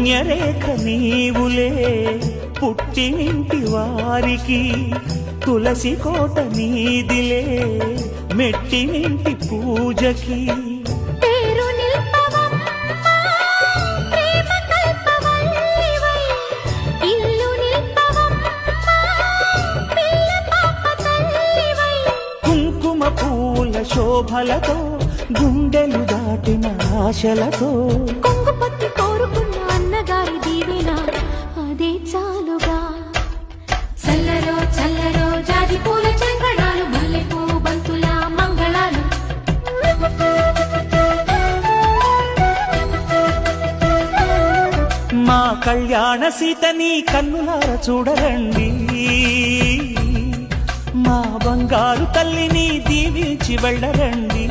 పుణ్యరేఖ నీవులే పుట్టినింటి వారికి, తులసి కోట నీదిలే మెట్టినింటి పూజకి. కుంకుమ పూల శోభలతో గుండెలు దాటిన ఆశలతో కొంగుపత్తి కోరుకున్న అన్నగారి దీవెన అదే చాలుగా. చల్లరో చల్లరో జాజి పూల చంగడాలు, మల్లెపూ బంతుల మంగళాలు. మా కళ్యాణ సీతని కన్నులార చూడరండి, మా బంగారు తల్లిని దీవించి వెళ్ళరండి.